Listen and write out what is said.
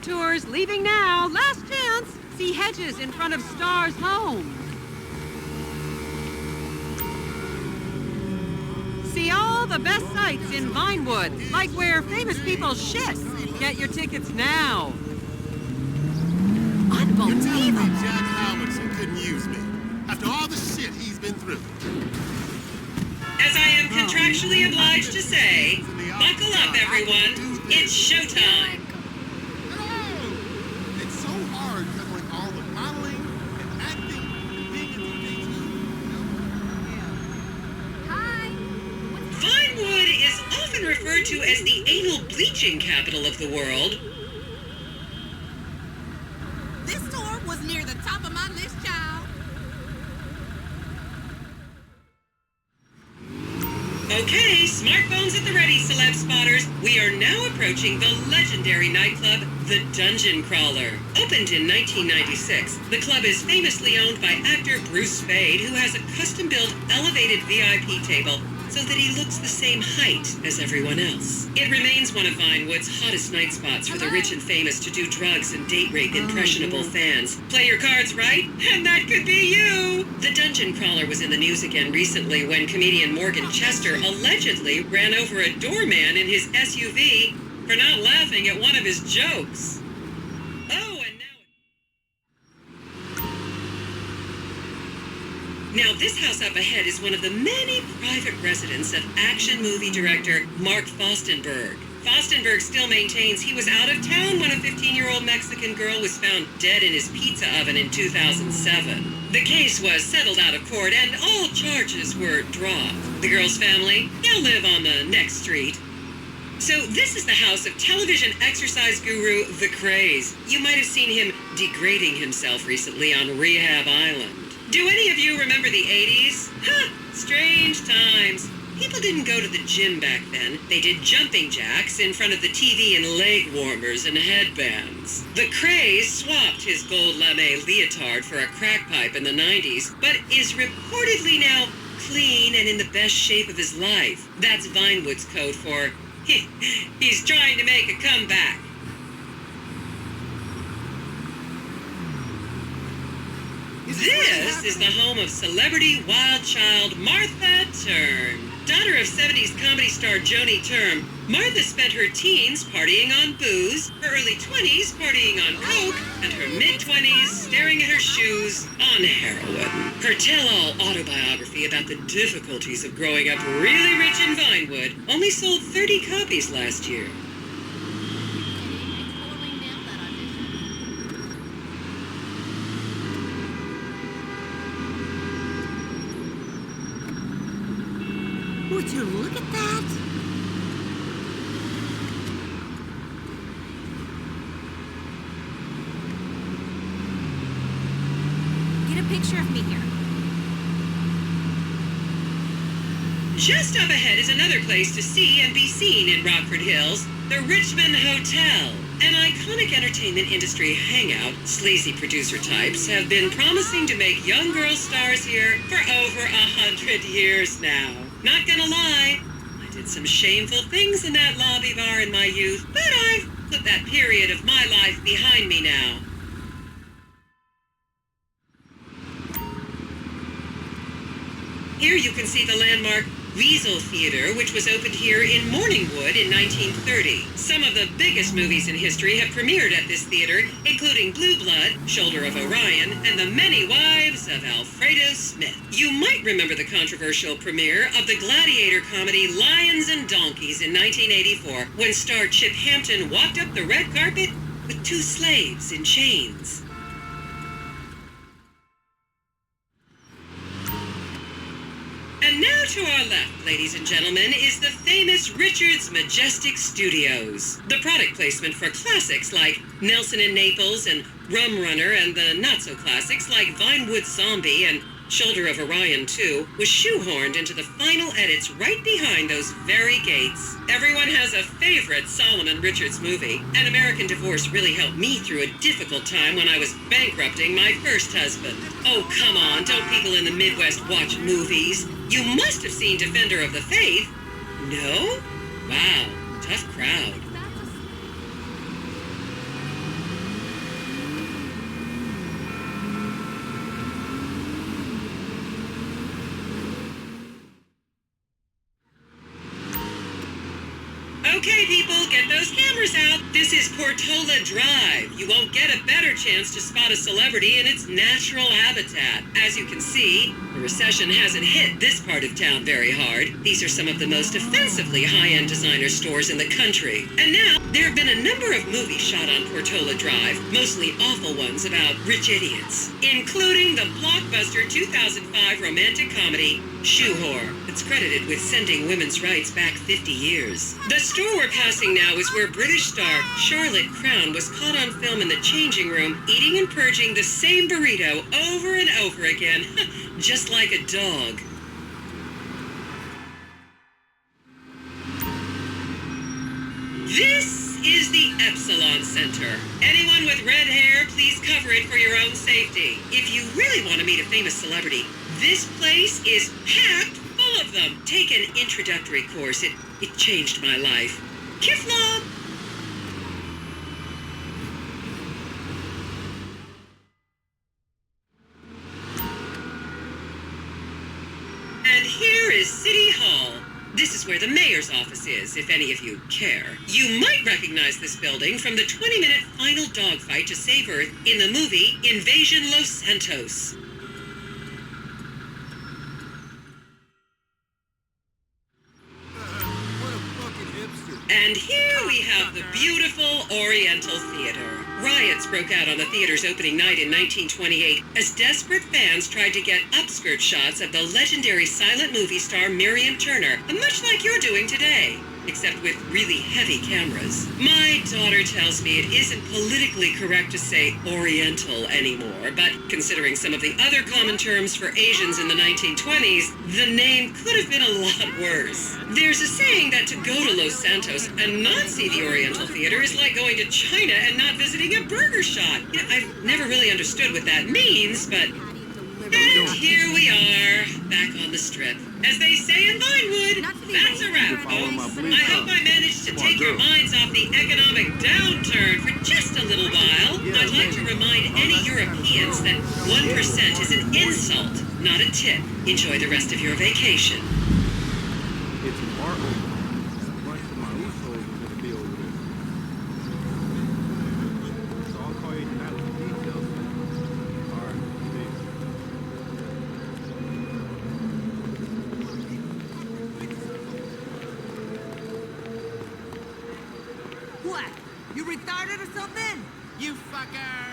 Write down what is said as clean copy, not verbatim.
tours leaving now. Last chance. See hedges in front of Star's home. See all the best sights in Vinewood, like where famous people shit. Get your tickets now. Unbelievable. Jack Howardson couldn't use me after all the shit he's been through. As I am contractually obliged to say, buckle up, everyone. It's showtime. It's so hard juggling all the modeling and acting and being in the Hi. Vinewood is often referred to as the anal bleaching capital of the world. This store was near the top of my list, child. Okay, smartphones at the ready, celeb spotters. We are now approaching the legendary nightclub, the Dungeon Crawler. Opened in 1996, the club is famously owned by actor Bruce Spade, who has a custom-built elevated VIP table so that he looks the same height as everyone else. It remains one of Vinewood's hottest night spots for the rich and famous to do drugs and date rape impressionable fans. Play your cards right, and that could be you! The Dungeon Crawler was in the news again recently when comedian Morgan Chester allegedly ran over a doorman in his SUV for not laughing at one of his jokes. Oh, and now this house up ahead is one of the many private residence of action movie director Mark Fostenberg. Fostenberg still maintains he was out of town when a 15-year-old Mexican girl was found dead in his pizza oven in 2007. The case was settled out of court and all charges were dropped. The girl's family now live on the next street. So this is the house of television exercise guru The Craze. You might have seen him degrading himself recently on Rehab Island. Do any of you remember the 80s? Ha! Strange times. People didn't go to the gym back then. They did jumping jacks in front of the TV and leg warmers and headbands. The Craze swapped his gold lame leotard for a crack pipe in the 90s, but is reportedly now clean and in the best shape of his life. That's Vinewood's code for, he's trying to make a comeback. This is the home of celebrity wild child Martha Turn. Daughter of 70s comedy star Joni Term, Martha spent her teens partying on booze, her early 20s partying on coke, and her mid-20s staring at her shoes on heroin. Her tell-all autobiography about the difficulties of growing up really rich in Vinewood only sold 30 copies last year. Would you look at that? Get a picture of me here. Just up ahead is another place to see and be seen in Rockford Hills, the Richmond Hotel. An iconic entertainment industry hangout, sleazy producer types have been promising to make young girl stars here for over 100 years now. Not gonna lie, I did some shameful things in that lobby bar in my youth, but I've put that period of my life behind me now. Here you can see the landmark Weasel Theater, which was opened here in Morningwood in 1930. Some of the biggest movies in history have premiered at this theater, including Blue Blood, Shoulder of Orion, and The Many Wives of Alfredo Smith. You might remember the controversial premiere of the gladiator comedy Lions and Donkeys in 1984, when star Chip Hampton walked up the red carpet with two slaves in chains. And now to our left, ladies and gentlemen, is the famous Richard's Majestic Studios. The product placement for classics like Nelson and Naples and Rum Runner, and the not-so-classics like Vinewood Zombie and Shoulder of Orion 2 was shoehorned into the final edits right behind those very gates. Everyone has a favorite Solomon Richards movie. An American Divorce really helped me through a difficult time when I was bankrupting my first husband. Oh, come on, don't people in the Midwest watch movies? You must have seen Defender of the Faith. No? Wow, tough crowd. Okay, people, get those cameras out. This is Portola Drive. You won't get a better chance to spot a celebrity in its natural habitat. As you can see, the recession hasn't hit this part of town very hard. These are some of the most offensively high-end designer stores in the country. And now, there have been a number of movies shot on Portola Drive, mostly awful ones about rich idiots, including the blockbuster 2005 romantic comedy, Shoe Whore. It's credited with sending women's rights back 50 years. The store we're passing now is where British star Charlotte Crown was caught on film in the changing room, eating and purging the same burrito over and over again, just like a dog. This is the Epsilon Center. Anyone with red hair, please cover it for your own safety. If you really want to meet a famous celebrity, this place is packed full of them. Take an introductory course. It changed my life. Kifla! And here is City Hall. This is where the mayor's office is, if any of you care. You might recognize this building from the 20-minute final dogfight to save Earth in the movie Invasion Los Santos. And here we have the beautiful Oriental Theater. Riots broke out on the theater's opening night in 1928 as desperate fans tried to get upskirt shots of the legendary silent movie star Miriam Turner, much like you're doing today, except with really heavy cameras. My daughter tells me it isn't politically correct to say Oriental anymore, but considering some of the other common terms for Asians in the 1920s, the name could have been a lot worse. There's a saying that to go to Los Santos and not see the Oriental Theater is like going to China and not visiting a burger shop. You know, I've never really understood what that means, but... And here we are, back on the strip. As they say in Vinewood, that's a wrap, folks. I hope I managed to take your minds off the economic downturn for just a little while. I'd like to remind any Europeans that 1% is an insult, not a tip. Enjoy the rest of your vacation. It's an art over there. Much of my leasehold is going to be over there. So I'll call you tonight with the details. All right, thanks. What? You retarded or something? You fucker!